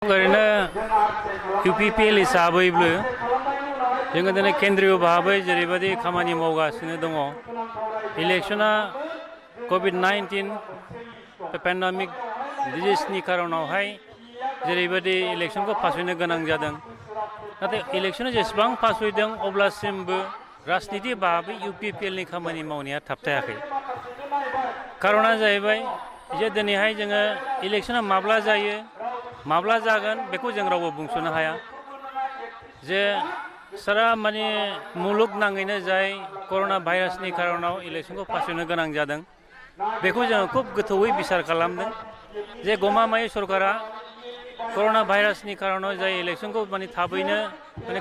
ओरैनो इउपिपिएल हिसाबैबो जोङो दिनै केन्द्रीय भाबै जेरैबायदि खामानि मावगासिनो दङ। इलेक्शना COVID-19 पेन्डेमिक डिजिसनि खारनावहाय जेरैबायदि इलेक्शनखौ फासयनो गोनां जादों, नाथाय इलेक्शना जेसेबां फासयदों अब्लासिमबो राजनिति भाबै इउपिपिएलनि खामानि मावनाया थाबथायाखै। खारना जाहैबाय जे दिनैहाय जोङो इलेक्शना माब्ला जायो माब्ला जागोन बेखौ जों रावबो बुंस'नो हाया। जे सारा माने मुलुगनाङैनो जाय कर'ना भाइरासनि खारनाव इलेक्शनखौ फासयनो गोनां जादों, बेखौ जोङो खुब गोथौयै बिसार खालामदों जे गमामायै सरकारा कर'ना भाइरासनि खारनाव जाय इलेक्शनखौ माने थाबैनो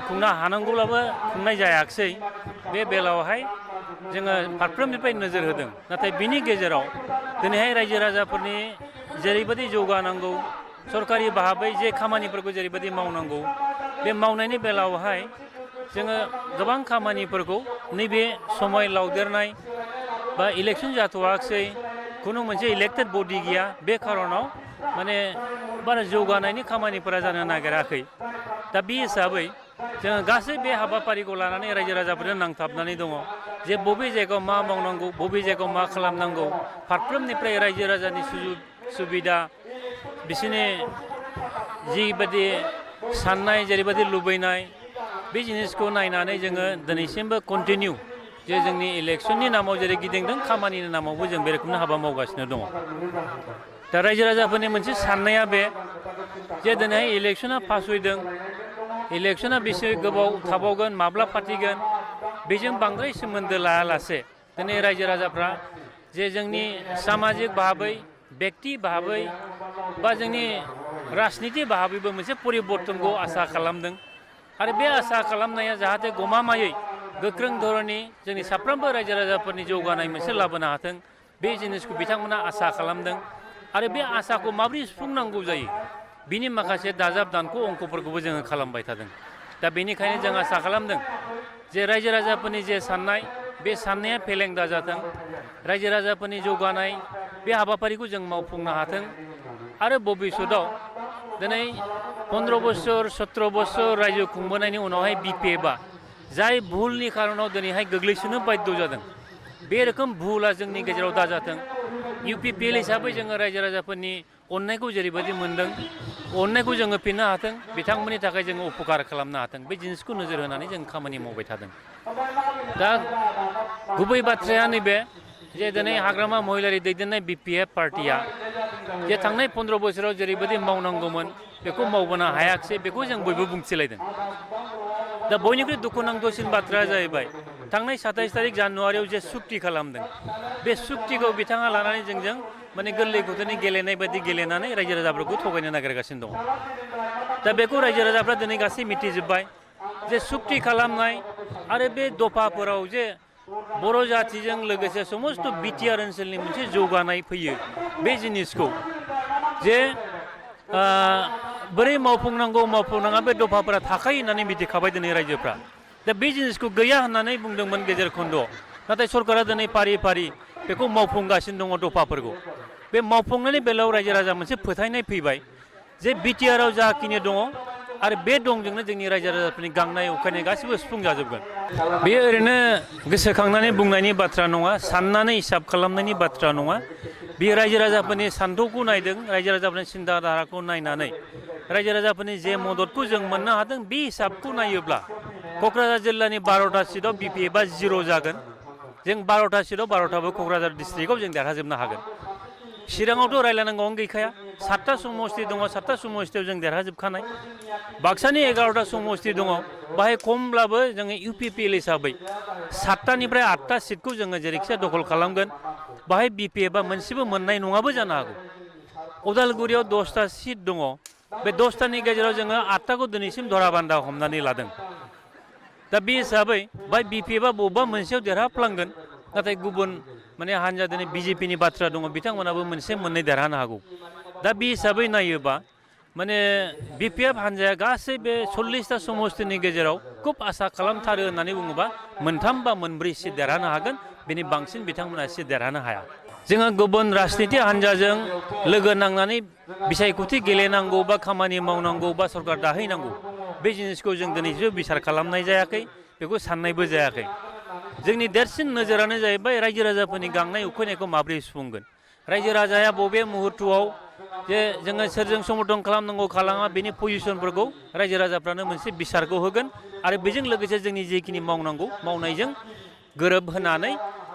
खुंनो हानांगौब्लाबो खुंनाय जायाखिसै। बे बेलायावहाय जोङो फारफ्रोमनिफ्राय नोजोर होदों। नाथाय बिनि गेजेराव दिनैहाय रायजो राजाफोरनि जेरैबायदि जौगानांगौ, सरकारि भाबै जे खामानिफोरखौ जेरैबायदि मावनांगौ, बे मावनायनि बेलायावहाय जोङो गोबां खामानिफोरखौ नैबे समय लावदेरनाय बा इलेक्शन जाथ'वाखिसै, खुनु मोनसे इलेक्टेड बडि गैया, बे खारनाव माने बारा जौगानायनि खामानिफोरा जानो नागिराखै। दा बे हिसाबै जोङो गासै बे हाबाफारिखौ लानानै रायजो राजाफोरजों नांथाबनानै दङ जे बबे जायगायाव मा मावनांगौ, बबे जायगायाव मा खालामनांगौ, फारफ्रोमनिफ्राय रायजो राजानि सुजुग सुबिदा, बिसोरनि जिबायदि साननाय जेरैबायदि लुबैनाय, बे जिनिसखौ नायनानै जोङो दिनैसिमबो कन्टिनिउ जे जोंनि इलेक्शननि नामाव जेरै गिदिंदों, खामानिनि नामावबो जों बे रोखोमनो हाबा मावगासिनो दङ। दा रायजो राजाफोरनि मोनसे साननाया बे जे दिनै इलेक्शना फासयदों, इलेक्शना बेसे गोबाव थाबावगोन, माब्ला फाथिगोन, बेजों बांद्राय सोमोन्दो लायालासे दिनै रायजो राजाफ्रा जे जोंनि सामाजिक भाबै, बेक्ति भाबै बा जोंनि राजनिति भाबैबो मोनसे परिबर्तनखौ आसा खालामदों। आरो बे आसा खालामनाया जाहाथे गमामायै गोख्रों धरननि जोंनि साफ्रोमबो रायजो राजाफोरनि जौगानाय मोनसे लाबोनो हाथों, बे जिनिसखौ बिथांमोना आसा खालामदों। आरो बे आसाखौ माबोरै सुफुंनांगौ जायो, बिनि माखासे दाजाब दानख' अंकफोरखौबो जोङो खालामबाय थादों। दा बेनिखायनो जों आसा खालामदों जे रायजो राजाफोरनि जे साननाय, बे साननाया फेलें दाजाथों, रायजो राजाफोरनि जौगानाय बे हाबाफारिखौ जों मावफुंनो हाथों। आरो भबिष्यतआव दिनै 15 बोसोर 17 बोसोर रायजो खुंबोनायनि उनावहाय बिपिएफआ जाय भुलनि खारनाव दिनैहाय गोग्लैसोनो बाध्य जादों, बे रोखोम भुला जोंनि गेजेराव दाजाथों। इउपिपिएल हिसाबै जोङो रायजो राजाफोरनि अननायखौ जेरैबायदि मोनदों, अननायखौ जोङो होफिननो हाथों, बिथांमोननि थाखाय जोङो उपकार खालामनो हाथों, बे जिनिसखौ नोजोर होनानै जों खामानि मावबाय थादों। दा गुबै बाथ्राया नैबे जे दिनै हाग्रामा महिलारि दैदेननाय बिपिएफ पार्टिया जे थांनाय 15 बोसोराव जेरैबायदि मावनांगौमोन बेखौ मावबोनो हायाखिसै, बेखौ जों बयबो बुंथिलायदों। दा बयनिख्रुइ दुखुनांथावसिन बाथ्राया जाहैबाय थांनाय 27 तारिख जानुवारियाव जे सुक्ति खालामदों, बे सुक्तिखौ बिथाङा लानानै जोंजों माने गोरलै गथ'नि गेलेनाय बायदि गेलेनानै रायजो राजाफोरखौ थगायनो नागिरगासिनो दङ। दा बेखौ रायजो राजाफ्रा दिनै गासै मिथिजोब्बाय जे सुक्ति खालामनाय आरो बे दफाफोराव जे बर' जातिजों लोगोसे समस्त बिटिआर ओनसोलनि मोनसे जौगानाय फैयो, बे जिनिसखौ जे बोरै मावफुंनांगौ मावफुंनाङा बे दफाफोरा थाखायो होननानै मिथिखाबाय दिनै रायजोफ्रा। दा बे जिनिसखौ गैया होननानै बुंदोंमोन गेजेर खन्द'आव, नाथाय सरकारा दिनै फारि फारि बेखौ मावफुंगासिनो दङ दफाफोरखौ। बे मावफुंनायनि बेलायाव रायजो राजा मोनसे फोथायनाय फैबाय जे बिटिआरआव जाखिनि दङ आरो बे दंजोंनो जोंनि रायजो राजाफोरनि गांनाय उखैनाय गासिबो सुफुंजाजोबगोन। बेयो ओरैनो गोसोखांनानै बुंनायनि बाथ्रा नङा, साननानै हिसाब खालामनायनि बाथ्रा नङा। बेयो रायजो राजाफोरनि सान्थौखौ नायदों, रायजो राजाफोरनि सिन्था धाराखौ नायनानै रायजो राजाफोरनि जे मददखौ जों मोननो हादों, बे हिसाबखौ नायोब्ला क'क्राझार जिल्लानि 12टा सिटआव बिपिएफआ 0 जागोन। जों 12टा सिटआव 12टाबो क'क्राझार डिस्ट्रिक्टआव जों देरहाजोबनो हागोन। चिराङावथ' रायलायनांगौआनो गैखाया, 7टा समस्ति दङ, 7टा समस्तियाव जों देरहाजोबखानाय। बाक्सानि 11टा समस्ति दङ, बाहाय खमब्लाबो जोङो इउपिपिएल हिसाबै 7टानिफ्राय 8टा सिटखौ जोङो जेरैखिजाया दखल खालामगोन। बाहाय बिपिएफआ मोनसेबो मोननाय नङाबो जानो हागौ। उदालगुरियाव 10टा सिट दङ, बे 10टानि गेजेराव जोङो 8टाखौ दिनैसिम धराबान्दा हमनानै लादों। दा बे हिसाबै बाहाय बिपिएफआ बबेबा मोनसेयाव देरहाफ्लांगोन, नाथाय गुबुन माने हान्जा दिनै बिजेपिनि बाथ्रा दङ, बिथांमोनाबो मोनसे मोननै देरहानो हागौ। दा बे हिसाबै नायोबा माने बिपिएफ हान्जाया गासै बे 40टा समस्तिनि गेजेराव खुब आसा खालामथारो होननानै बुङोबा 3 बा 4 सिट देरहानो हागोन, बेनि बांसिन बिथांमोना सिट देरहानो हाया। जोङो गुबुन राजनिति हान्जाजों लोगो नांनानै बिसायख'थि गेलेनांगौ बा खामानि मावनांगौ बा सरकार दाहैनांगौ बे जिनिसखौ जों दिनैसिम बिसार खालामनाय जायाखै बेखौ साननायबो जायाखै जोंनि देरसिन नोजोरानो जाहैबाय रायजो राजाफोरनि गांनाय उखैनायखौ माबोरै सुफुंगोन रायजो राजाया बबे मुहुर्तआव जे जोङो सोरजों समर्थन खालामनांगौ खालामा बेनि पजिसनफोरखौ रायजो राजाफ्रानो मोनसे बिसारखौ होगोन आरो बेजों लोगोसे जोंनि जेखिनि मावनांगौ मावनायजों गोरोबहोनानै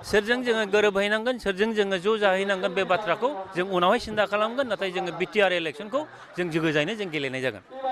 सोरजों जोङो गोरोबहैनांगोन सोरजों जोङो ज' जाहैनांगोन बे बाथ्राखौ जों उनावहाय सिन्था खालामगोन नाथाय जोङो बिटिआर इलेक्सनखौ जों गोजायैनो जों गेलेनाय जागोन